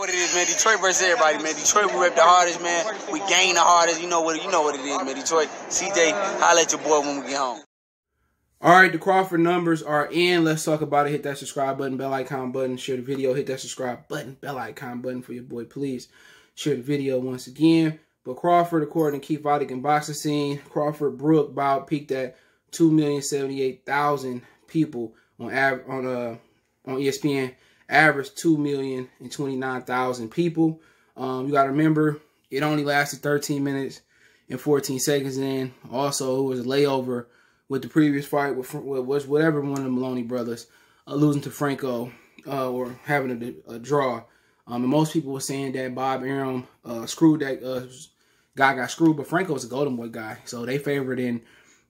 What it is, man. Detroit versus everybody, man. Detroit, we rep the hardest, man. We gain the hardest. You know what it is, man. Detroit, CJ, holla at your boy when we get home. All right, the Crawford numbers are in. Let's talk about it. Hit that subscribe button, bell icon button, share the video. Hit that subscribe button, bell icon button for your boy, please. Share the video once again. But Crawford, according to Keith Vodic and Boxing Scene, Crawford Brook bout peaked at 2,078,000 people on ESPN. Averaged 2,029,000 people. You got to remember, it only lasted 13 minutes and 14 seconds. And also, it was a layover with the previous fight with whatever one of the Maloney brothers losing to Franco or having a draw. And most people were saying that Bob Arum screwed that guy got screwed, but Franco was a Golden Boy guy, so they favored in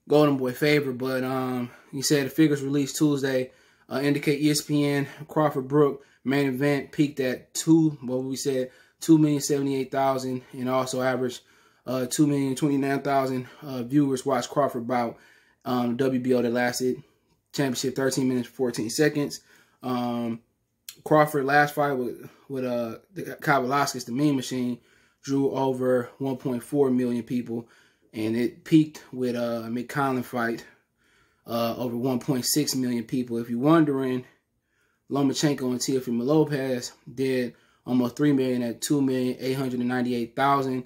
Golden Boy favor. But he said the figures released Tuesday indicate ESPN Crawford Brook main event peaked at 2,078,000 and also averaged 2,029,000 viewers watched Crawford bout WBO that lasted championship 13 minutes 14 seconds. Crawford last fight with the Kavalauskas, the Mean Machine, drew over 1.4 million people, and it peaked with a McCollin fight. Over 1.6 million people. If you're wondering, Lomachenko and Teofimo Lopez did almost 3 million at 2,898,000, and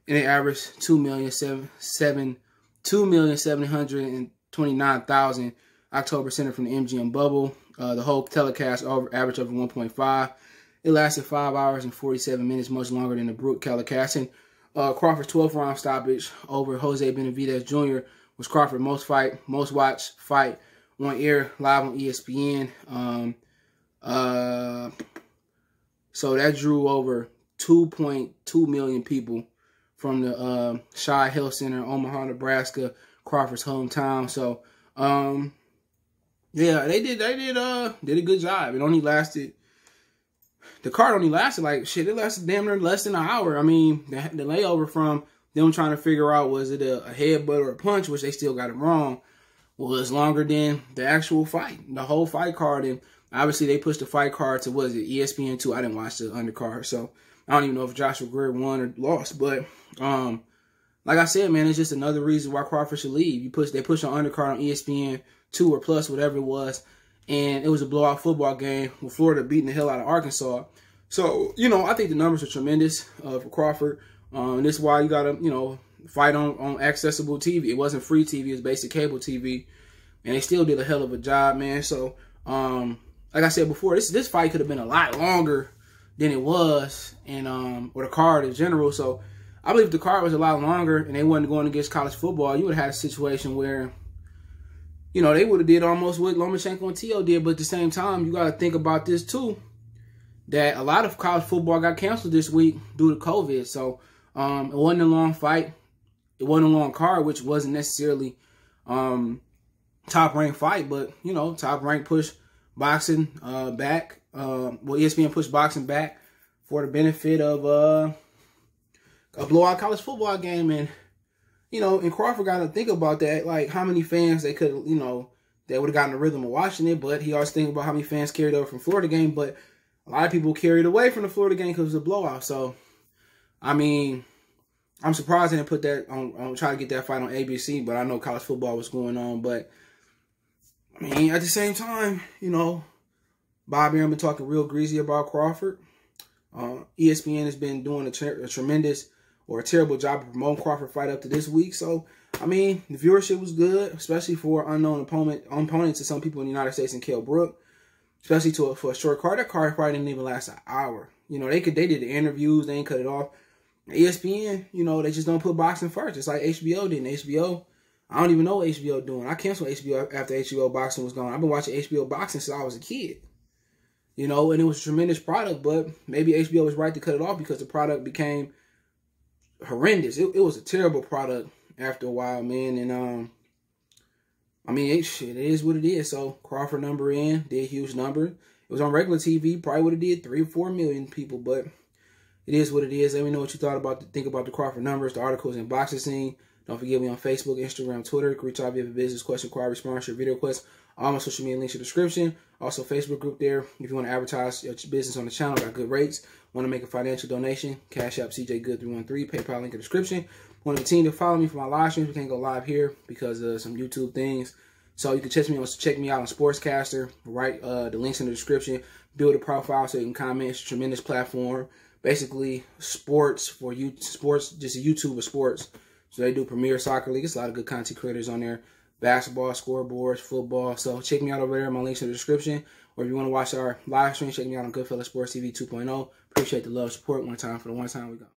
they averaged 2,729,000 October center from the MGM bubble. The whole telecast averaged over 1.5. It lasted 5 hours and 47 minutes, much longer than the Brook telecasting. Crawford's 12th round stoppage over Jose Benavidez Jr. was Crawford's most watched fight on air live on ESPN. So that drew over 2.2 million people from the Shire Health Center, Omaha, Nebraska, Crawford's hometown. So yeah, they did a good job. It only lasted. The card only lasted like shit. It lasted damn near less than an hour. I mean, the layover from them trying to figure out was it a headbutt or a punch, which they still got it wrong, was longer than the actual fight, the whole fight card. And obviously they pushed the fight card to, what is it, ESPN 2. I didn't watch the undercard, so I don't even know if Joshua Greer won or lost. But like I said, man, it's just another reason why Crawford should leave. They pushed an undercard on ESPN 2 or Plus, whatever it was, and it was a blowout football game with Florida beating the hell out of Arkansas. So, you know, I think the numbers are tremendous for Crawford. And this is why you got to, you know, fight on accessible TV. It wasn't free TV. It was basic cable TV. And they still did a hell of a job, man. So, like I said before, this fight could have been a lot longer than it was, and or the card in general. So, I believe if the card was a lot longer and they wasn't going against college football, you would have had a situation where, you know, they would have did almost what Lomachenko and Teo did. But at the same time, you got to think about this too, that a lot of college football got canceled this week due to COVID. So, it wasn't a long fight. It wasn't a long card, which wasn't necessarily top-ranked fight. But, you know, top-ranked pushed boxing back. Well, ESPN pushed boxing back for the benefit of a blowout college football game. And, you know, and Crawford got to think about that, like how many fans they could, you know, that would have gotten the rhythm of watching it. But he always thinking about how many fans carried over from Florida game. But a lot of people carried away from the Florida game because it was a blowout. So, I mean, I'm surprised they didn't put that on try to get that fight on ABC, but I know college football was going on. But, I mean, at the same time, you know, Bob Arum been talking real greasy about Crawford. ESPN has been doing a tremendous or a terrible job of promoting Crawford fight up to this week. So, I mean, the viewership was good, especially for unknown opponents to some people in the United States and Kell Brook, especially for a short card. That card probably didn't even last an hour. You know, they did the interviews, they ain't cut it off. ESPN, you know, they just don't put boxing first. It's like HBO did. And HBO, I don't even know what HBO doing. I canceled HBO after HBO boxing was gone. I've been watching HBO boxing since I was a kid. You know, and it was a tremendous product, but maybe HBO was right to cut it off because the product became horrendous. It was a terrible product after a while, man. And I mean, it is what it is. So Crawford number in, did a huge number. It was on regular TV, probably would have did 3 or 4 million people, but it is what it is. Let me know what you think about the Crawford numbers, the articles, and Boxing Scene. Don't forget me on Facebook, Instagram, Twitter. You can reach out if you have a business question, inquiry, response, your video request. All my social media links in the description. Also, Facebook group there. If you want to advertise your business on the channel, got good rates. Want to make a financial donation? Cash App CJGood313. PayPal link in the description. Want to continue to follow me for my live streams? We can't go live here because of some YouTube things. So you can check me out on Sportscastr. Right, the links in the description. Build a profile so you can comment. It's a tremendous platform. Basically, sports for you, sports, just a YouTube of sports. So they do Premier Soccer League. It's a lot of good content creators on there. Basketball, scoreboards, football. So check me out over there. My links in the description. Or if you want to watch our live stream, check me out on Goodfellas Sports TV 2.0. Appreciate the love, support. One time for the one time we go.